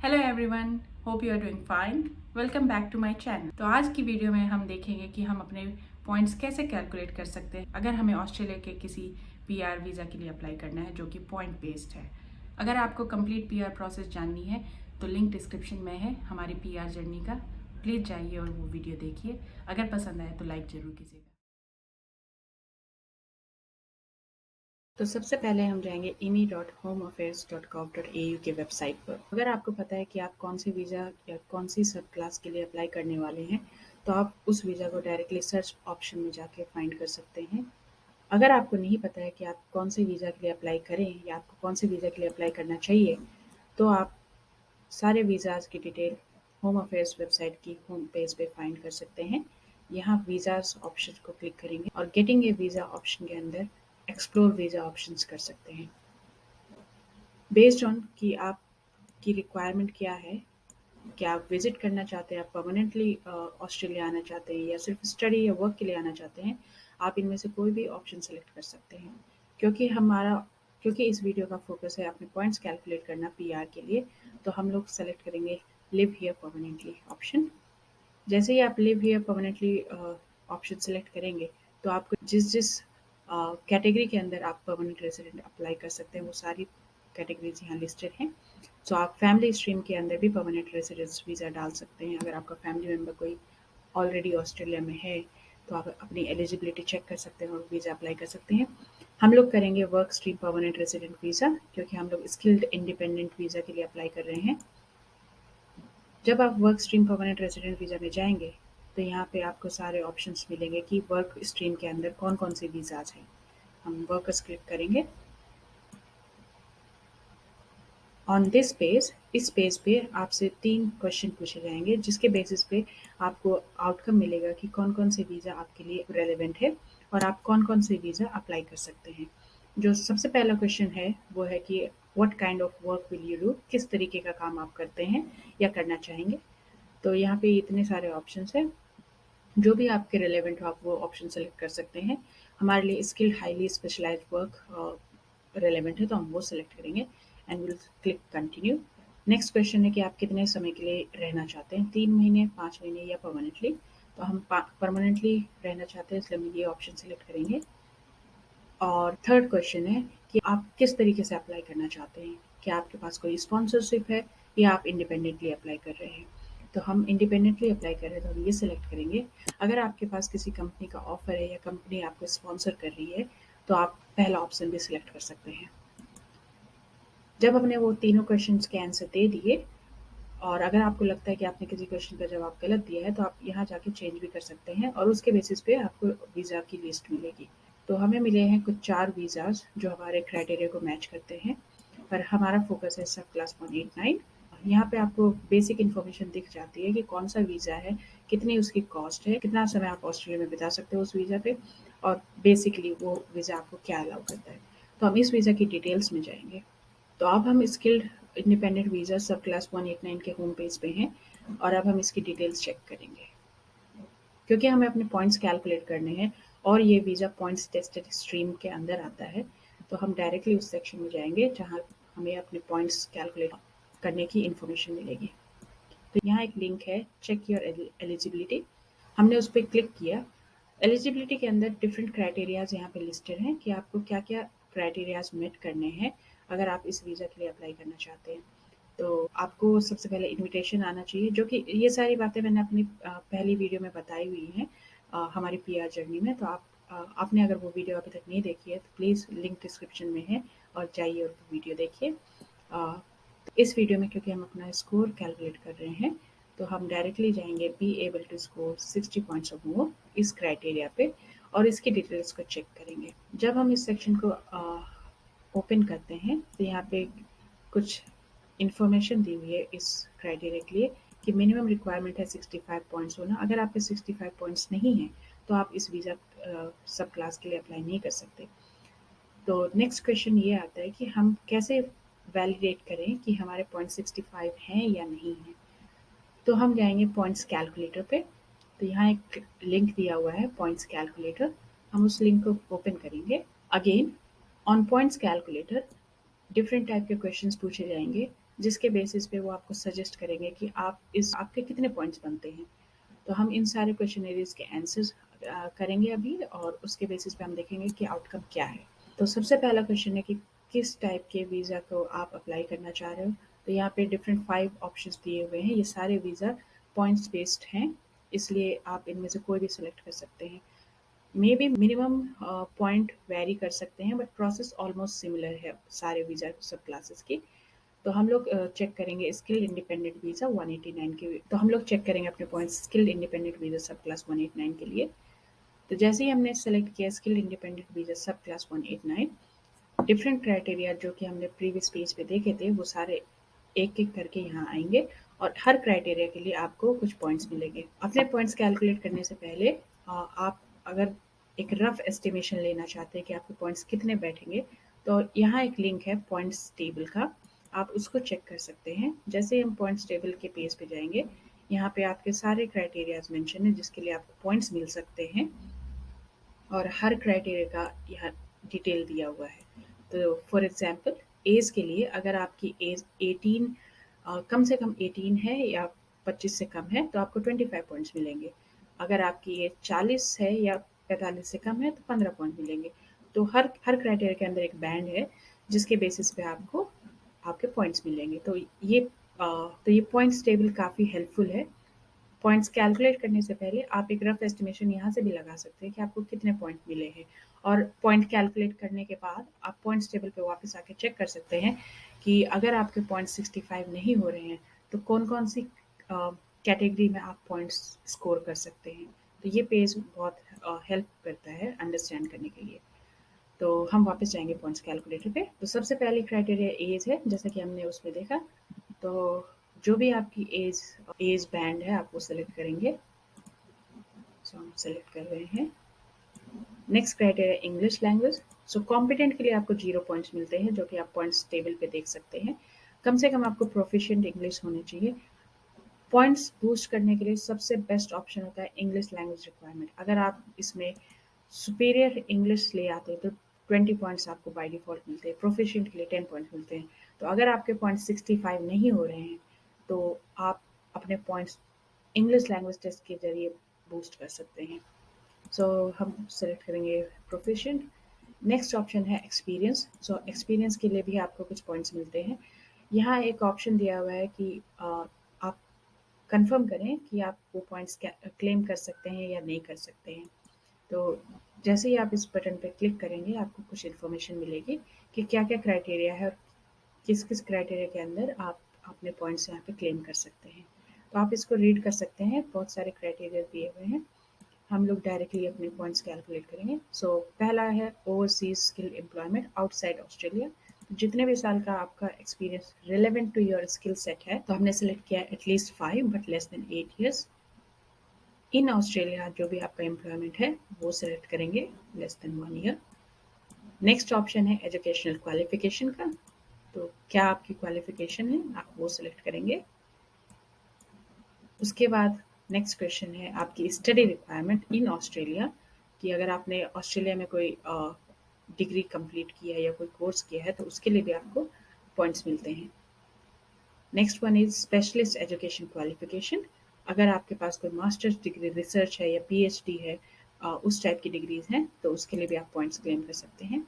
Hello everyone, hope you are doing fine. Welcome back to my channel. तो आज की video में हम देखेंगे कि हम अपने पॉइंट्स कैसे कैलकुलेट कर सकते हैं अगर हमें ऑस्ट्रेलिया के किसी पीआर वीज़ा के लिए अप्लाई करना है जो कि पॉइंट बेस्ड है। अगर आपको कंप्लीट पीआर प्रोसेस जाननी है तो लिंक डिस्क्रिप्शन में है हमारी पीआर जर्नी का। प्लीज़ जाइए और वो वीडियो देखिए। अगर पसंद आए तो लाइक ज़रूर कीजिएगा। तो सबसे पहले हम जाएंगे imi.homeaffairs.gov.au के वेबसाइट पर। अगर आपको पता है कि आप कौन सी वीज़ा या कौन सी सब क्लास के लिए अप्लाई करने वाले हैं तो आप उस वीज़ा को डायरेक्टली सर्च ऑप्शन में जाके फाइंड कर सकते हैं। अगर आपको नहीं पता है कि आप कौन से वीज़ा के लिए अप्लाई करें या आपको कौन से वीज़ा के लिए अप्लाई करना चाहिए तो आप सारे वीज़ाज़ की डिटेल होम अफेयर्स वेबसाइट की होम पेज पे फाइंड कर सकते हैं। यहाँ वीज़ाज़ ऑप्शन को क्लिक करेंगे और गेटिंग ए वीज़ा ऑप्शन के अंदर एक्सप्लोर वीज़ा ऑप्शंस कर सकते हैं। बेस्ड ऑन कि आपकी रिक्वायरमेंट क्या है, क्या आप विजिट करना चाहते हैं, आप परमानेंटली ऑस्ट्रेलिया आना चाहते हैं या सिर्फ स्टडी या वर्क के लिए आना चाहते हैं, आप इनमें से कोई भी ऑप्शन सेलेक्ट कर सकते हैं। क्योंकि इस वीडियो का फोकस है अपने पॉइंट्स कैलकुलेट करना पीआर के लिए, तो हम लोग सेलेक्ट करेंगे लिव हियर परमानेंटली ऑप्शन। जैसे ही आप live here permanently option select करेंगे तो आपको जिस जिस कैटेगरी के अंदर आप परमानेंट रेजिडेंट अप्लाई कर सकते हैं वो सारी कैटेगरीज यहाँ लिस्टेड हैं। सो आप फैमिली स्ट्रीम के अंदर भी परमानेंट रेजिडेंस वीज़ा डाल सकते हैं। अगर आपका फैमिली मेम्बर कोई ऑलरेडी ऑस्ट्रेलिया में है तो आप अपनी एलिजिबिलिटी चेक कर सकते हैं और वीज़ा अप्लाई कर सकते हैं। हम लोग करेंगे work stream permanent resident visa क्योंकि हम लोग स्किल्ड इंडिपेंडेंट वीज़ा के लिए अप्लाई कर रहे हैं। जब आप work stream permanent resident visa में जाएंगे तो यहाँ पे आपको सारे ऑप्शंस मिलेंगे कि वर्क स्ट्रीम के अंदर कौन कौन से वीज़ाज हैं। हम वर्कर्स क्लिक करेंगे। ऑन दिस पेज, इस पेज पे आपसे 3 क्वेश्चन पूछे जाएंगे जिसके बेसिस पे आपको आउटकम मिलेगा कि कौन कौन से वीज़ा आपके लिए रेलिवेंट है और आप कौन कौन से वीज़ा अप्लाई कर सकते हैं। जो सबसे पहला क्वेश्चन है वो है कि what kind of work will you do, किस तरीके का काम आप करते हैं या करना चाहेंगे। तो यहाँ पे इतने सारे ऑप्शंस हैं, जो भी आपके रिलेवेंट हो आप वो ऑप्शन सेलेक्ट कर सकते हैं। हमारे लिए skilled highly specialised work relevant है तो हम वो सेलेक्ट करेंगे and will click continue. Next question है कि आप कितने समय के लिए रहना चाहते हैं, 3 महीने, 5 महीने या परमानेंटली। तो हम परमानेंटली रहना चाहते हैं इसलिए हम ये ऑप्शन सेलेक्ट करेंगे। और थर्ड क्वेश्चन है कि आप किस तरीके से अप्लाई करना चाहते हैं, क्या आपके पास कोई स्पॉन्सरशिप है या आप इंडिपेंडेंटली अप्लाई कर रहे हैं। तो हम इंडिपेंडेंटली अप्लाई कर रहे हैं तो हम ये सेलेक्ट करेंगे। अगर आपके पास किसी कंपनी का ऑफर है या कंपनी आपको स्पॉन्सर कर रही है तो आप पहला ऑप्शन भी सिलेक्ट कर सकते हैं। जब हमने वो तीनों क्वेश्चंस के आंसर दे दिए और अगर आपको लगता है कि आपने किसी क्वेश्चन का जवाब गलत दिया है तो आप यहाँ जाके चेंज भी कर सकते हैं और उसके बेसिस पे आपको वीज़ा की लिस्ट मिलेगी। तो हमें मिले हैं कुछ 4 वीज़ाज़ जो हमारे क्राइटेरिया को मैच करते हैं, पर हमारा फोकस है सब क्लास 189। यहाँ पे आपको बेसिक इन्फॉर्मेशन दिख जाती है कि कौन सा वीज़ा है, कितनी उसकी कॉस्ट है, कितना समय आप ऑस्ट्रेलिया में बिता सकते हो उस वीज़ा पे और बेसिकली वो वीज़ा आपको क्या अलाउ करता है। तो हम इस वीज़ा की डिटेल्स में जाएंगे। तो अब हम स्किल्ड इंडिपेंडेंट वीज़ा सब क्लास 189 के होम पेज पे हैं और अब हम इसकी डिटेल्स चेक करेंगे। क्योंकि हमें अपने पॉइंट्स कैलकुलेट करने हैं और ये वीज़ा पॉइंट्स टेस्टेड स्ट्रीम के अंदर आता है, तो हम डायरेक्टली उस सेक्शन में जाएंगे जहाँ हमें अपने पॉइंट्स कैलकुलेट करने की इन्फॉर्मेशन मिलेगी। तो यहाँ एक लिंक है, चेक योर एलिजिबिलिटी। हमने उस पर क्लिक किया। एलिजिबिलिटी के अंदर डिफरेंट क्राइटेरियाज यहाँ पे लिस्टेड हैं कि आपको क्या क्या क्राइटेरियाज मेट करने हैं अगर आप इस वीज़ा के लिए अप्लाई करना चाहते हैं। तो आपको सबसे पहले इनविटेशन आना चाहिए, जो कि ये सारी बातें मैंने अपनी पहली वीडियो में बताई हुई हैं हमारी पीआर जर्नी में। तो आपने अगर वो वीडियो अभी तक नहीं देखी है तो प्लीज़ लिंक डिस्क्रिप्शन में है और जाइए और वो वीडियो देखिए। इस वीडियो में क्योंकि हम अपना स्कोर कैलकुलेट कर रहे हैं तो हम डायरेक्टली जाएंगे be able to score 60 points और मोर इस क्राइटेरिया पे और इसकी डिटेल्स को चेक करेंगे। जब हम इस सेक्शन को ओपन करते हैं तो यहाँ पे कुछ इन्फॉर्मेशन दी हुई है इस क्राइटेरिया के लिए कि मिनिमम रिक्वायरमेंट है 65 पॉइंट्स होना। अगर आपके 65 पॉइंट्स नहीं हैं तो आप इस वीज़ा सब क्लास के लिए अप्लाई नहीं कर सकते। तो नेक्स्ट क्वेश्चन ये आता है कि हम कैसे वैलिडेट करें कि हमारे पॉइंट 65 हैं या नहीं हैं। तो हम जाएंगे पॉइंट्स कैलकुलेटर पे। तो यहाँ एक लिंक दिया हुआ है पॉइंट्स कैलकुलेटर, हम उस लिंक को ओपन करेंगे। Again on points calculator different type के क्वेश्चंस पूछे जाएँगे, जिसके बेसिस पे वो आपको सजेस्ट करेंगे कि आप इस आपके कितने पॉइंट्स बनते हैं। तो हम इन सारे क्वेश्चनरीज़ के आंसर्स करेंगे अभी और उसके बेसिस पे हम देखेंगे कि आउटकम क्या है। तो सबसे पहला क्वेश्चन है कि किस टाइप के वीज़ा को आप अप्लाई करना चाह रहे हो? तो यहाँ पे डिफरेंट 5 ऑप्शंस दिए हुए हैं। ये सारे वीज़ा पॉइंट्स बेस्ड हैं, इसलिए आप इनमें से कोई भी सिलेक्ट कर सकते हैं। मेबी मिनिमम पॉइंट वैरी कर सकते हैं बट प्रोसेस ऑलमोस्ट सिमिलर है सारे वीज़ा सब क्लासेस की। तो हम लोग चेक करेंगे स्किल्ड इंडिपेंडेंट वीज़ा 189 के तो हम लोग चेक करेंगे अपने पॉइंट्स स्किल्ड इंडिपेंडेंट वीज़ा सब क्लास 189 के लिए। तो जैसे ही हमने सेलेक्ट किया स्किल्ड इंडिपेंडेंट वीज़ा सब क्लास 189, डिफरेंट क्राइटेरिया जो कि हमने प्रीवियस पेज पे देखे थे वो सारे एक-एक करके यहाँ आएँगे और हर क्राइटेरिया के लिए आपको कुछ पॉइंट्स मिलेंगे। अपने पॉइंट्स कैलकुलेट करने से पहले आप अगर एक रफ एस्टिमेशन लेना चाहते हैं कि आपके पॉइंट्स कितने बैठेंगे, तो यहाँ एक लिंक है पॉइंट्स टेबल का, आप उसको चेक कर सकते हैं। जैसे ही हम पॉइंट्स टेबल के पेज पे जाएँगे, यहाँ पे आपके सारे क्राइटेरियाज़ मेंशन हैं जिसके लिए आपको पॉइंट्स मिल सकते हैं। और हर क्राइटेरिया का यहाँ डिटेल दिया हुआ है। तो फॉर एग्ज़ाम्पल एज के लिए अगर आपकी एज 18 कम से कम 18 है या 25 से कम है तो आपको 25 पॉइंट्स मिलेंगे। अगर आपकी एज 40 है या 45 से कम है तो 15 पॉइंट मिलेंगे। तो हर क्राइटेरिया के अंदर एक बैंड है जिसके बेसिस पे आपको आपके पॉइंट्स मिलेंगे। तो ये पॉइंट्स टेबल काफ़ी हेल्पफुल है। पॉइंट्स कैलकुलेट करने से पहले आप एक रफ एस्टिमेशन यहाँ से भी लगा सकते हैं कि आपको कितने पॉइंट मिले हैं और पॉइंट कैलकुलेट करने के बाद आप पॉइंट्स टेबल पे वापस आके चेक कर सकते हैं कि अगर आपके पॉइंट 65 नहीं हो रहे हैं तो कौन-कौन सी कैटेगरी में आप पॉइंट्स स्कोर कर सकते हैं। तो ये पेज बहुत हेल्प करता है अंडरस्टैंड करने के लिए। तो हम वापस जाएँगे पॉइंट्स कैलकुलेटर पे। तो सबसे पहली क्राइटेरिया ऐज है, जैसा कि हमने उसमें देखा। तो जो भी आपकी ऐज बैंड है आप वो सेलेक्ट करेंगे। सो हम सेलेक्ट कर रहे हैं। Next criteria English language. So competent के लिए आपको 0 पॉइंट्स मिलते हैं जो कि आप पॉइंट्स टेबल पे देख सकते हैं। कम से कम आपको प्रोफिशिएंट इंग्लिश होनी चाहिए। पॉइंट्स बूस्ट करने के लिए सबसे बेस्ट ऑप्शन होता है इंग्लिश लैंग्वेज रिक्वायरमेंट। अगर आप इसमें सुपीरियर इंग्लिश ले आते हैं तो 20 पॉइंट्स आपको बाय डिफ़ॉल्ट मिलते हैं, प्रोफिशिएंट के लिए 10 पॉइंट्स मिलते हैं। तो अगर आपके पॉइंट्स 65 नहीं हो रहे हैं, तो आप अपने पॉइंट्स इंग्लिश लैंग्वेज टेस्ट के ज़रिए बूस्ट कर सकते हैं। सो हम सेलेक्ट करेंगे प्रोफिशिएंट। नेक्स्ट ऑप्शन है एक्सपीरियंस। सो एक्सपीरियंस के लिए भी आपको कुछ पॉइंट्स मिलते हैं। यहाँ एक ऑप्शन दिया हुआ है कि आप कन्फर्म करें कि आप वो पॉइंट्स क्लेम कर सकते हैं या नहीं कर सकते हैं। तो जैसे ही आप इस बटन पे क्लिक करेंगे आपको कुछ इन्फॉर्मेशन मिलेगी कि क्या-क्या क्राइटेरिया है और किस-किस क्राइटेरिया के अंदर आप अपने पॉइंट्स यहाँ पे क्लेम कर सकते हैं। तो आप इसको रीड कर सकते हैं, बहुत सारे क्राइटेरिया दिए हुए हैं। हम लोग डायरेक्टली अपने पॉइंट्स कैलकुलेट करेंगे। सो पहला है overseas skill employment outside Australia. जितने भी साल का आपका experience relevant to your skill set है, तो हमने सेलेक्ट किया at least 5 but less than 8 years. In Australia जो भी आपका एम्प्लॉयमेंट है वो सेलेक्ट करेंगे less than 1 year. Next option है एजुकेशनल क्वालिफिकेशन का। तो क्या आपकी क्वालिफिकेशन है आप वो सेलेक्ट करेंगे। उसके बाद नेक्स्ट क्वेश्चन है आपकी स्टडी रिक्वायरमेंट इन ऑस्ट्रेलिया कि अगर आपने ऑस्ट्रेलिया में कोई डिग्री कंप्लीट किया है या कोई कोर्स किया है तो उसके लिए भी आपको पॉइंट्स मिलते हैं। Next one is specialist education qualification. अगर आपके पास कोई मास्टर्स डिग्री रिसर्च है या पीएचडी है उस टाइप की डिग्रीज हैं तो उसके लिए भी आप पॉइंट्स क्लेम कर सकते हैं।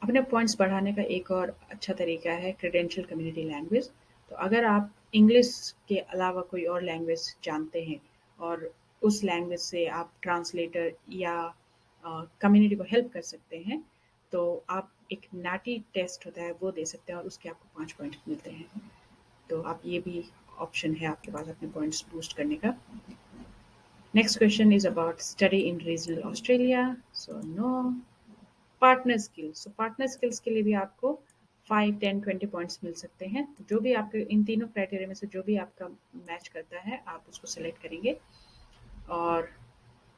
अपने पॉइंट्स बढ़ाने का एक और अच्छा तरीका है क्रेडेंशियल कम्युनिटी लैंग्वेज। तो अगर आप इंग्लिश के अलावा कोई और लैंग्वेज जानते हैं और उस लैंग्वेज से आप ट्रांसलेटर या कम्युनिटी को हेल्प कर सकते हैं तो आप एक नाटी टेस्ट होता है वो दे सकते हैं और उसके आपको 5 पॉइंट मिलते हैं। तो आप ये भी ऑप्शन है आपके पास अपने पॉइंट्स बूस्ट करने का। Next question is about study in regional Australia. So no. Partner skills. So partner skills के लिए भी आपको 5, 10, 20 पॉइंट्स मिल सकते हैं। जो भी आपके इन तीनों क्राइटेरिया में से जो भी आपका मैच करता है आप उसको सेलेक्ट करेंगे। और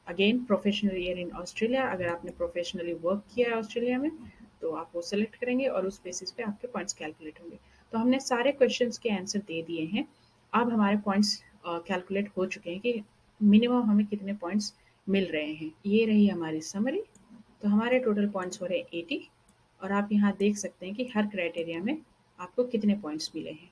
again professional year in Australia, अगर आपने प्रोफेशनली वर्क किया है ऑस्ट्रेलिया में तो आप वो सेलेक्ट करेंगे और उस बेसिस पे आपके पॉइंट्स कैलकुलेट होंगे। तो हमने सारे क्वेश्चंस के आंसर दे दिए हैं। अब हमारे पॉइंट्स कैलकुलेट हो चुके हैं कि मिनिमम हमें कितने पॉइंट्स मिल रहे हैं। ये रही हमारी समरी। तो हमारे टोटल पॉइंट्स हो रहे हैं 80। और आप यहाँ देख सकते हैं कि हर क्राइटेरिया में आपको कितने पॉइंट्स मिले हैं।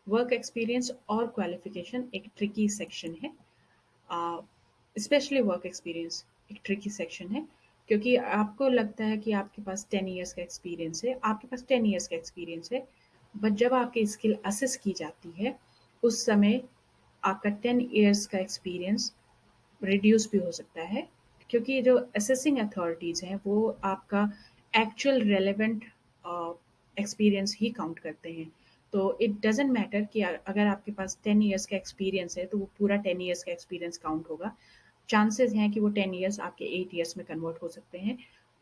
वर्क एक्सपीरियंस और क्वालिफिकेशन एक ट्रिकी सेक्शन है। स्पेशली वर्क एक्सपीरियंस एक ट्रिकी सेक्शन है, क्योंकि आपको लगता है कि आपके पास 10 इयर्स का एक्सपीरियंस है, आपके पास 10 इयर्स का एक्सपीरियंस है, बट जब आपकी स्किल असेस की जाती है, उस समय आपका 10 इयर्स का एक्सपीरियंस रिड्यूस भी हो सकता है, क्योंकि जो असेसिंग अथॉरिटीज़ हैं वो आपका एक्चुअल रेलेवेंट एक्सपीरियंस ही काउंट करते हैं। तो इट डज़न्ट मैटर कि अगर आपके पास 10 इयर्स का एक्सपीरियंस है तो वो पूरा 10 इयर्स का एक्सपीरियंस काउंट होगा। चांसेस हैं कि वो 10 इयर्स आपके 8 इयर्स में कन्वर्ट हो सकते हैं।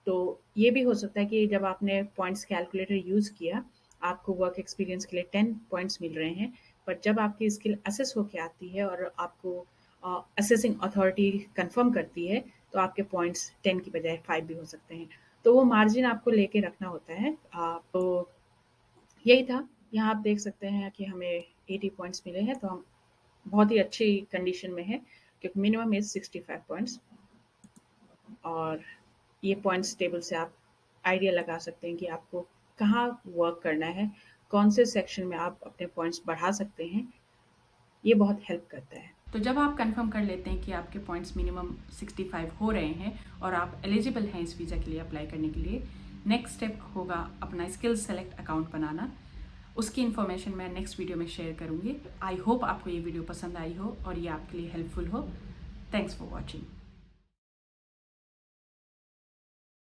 तो ये भी हो सकता है कि जब आपने पॉइंट्स कैलकुलेटर यूज़ किया, आपको वर्क एक्सपीरियंस के लिए 10 पॉइंट्स मिल रहे हैं, बट जब आपकी स्किल असेस होके आती है और आपको असेसिंग अथॉरिटी कंफर्म करती है, तो आपके पॉइंट्स 10 की बजाय 5 भी हो सकते हैं। तो वो मार्जिन आपको लेके रखना होता है। तो यही था। यहाँ आप देख सकते हैं कि हमें 80 पॉइंट्स मिले हैं, तो हम बहुत ही अच्छी कंडीशन में हैं, क्योंकि मिनिमम इज़ 65 पॉइंट्स। और ये पॉइंट्स टेबल से आप आइडिया लगा सकते हैं कि आपको कहाँ वर्क करना है, कौन से सेक्शन में आप अपने पॉइंट्स बढ़ा सकते हैं। ये बहुत हेल्प करता है। तो जब आप कंफर्म कर लेते हैं कि आपके पॉइंट्स मिनिमम 65 हो रहे हैं और आप एलिजिबल हैं इस वीज़ा के लिए अप्लाई करने के लिए, नेक्स्ट स्टेप होगा अपना स्किल सेलेक्ट अकाउंट बनाना। उसकी इन्फॉर्मेशन मैं नेक्स्ट वीडियो में शेयर करूँगी। आई होप आपको ये वीडियो पसंद आई हो और ये आपके लिए हेल्पफुल हो। Thanks for watching.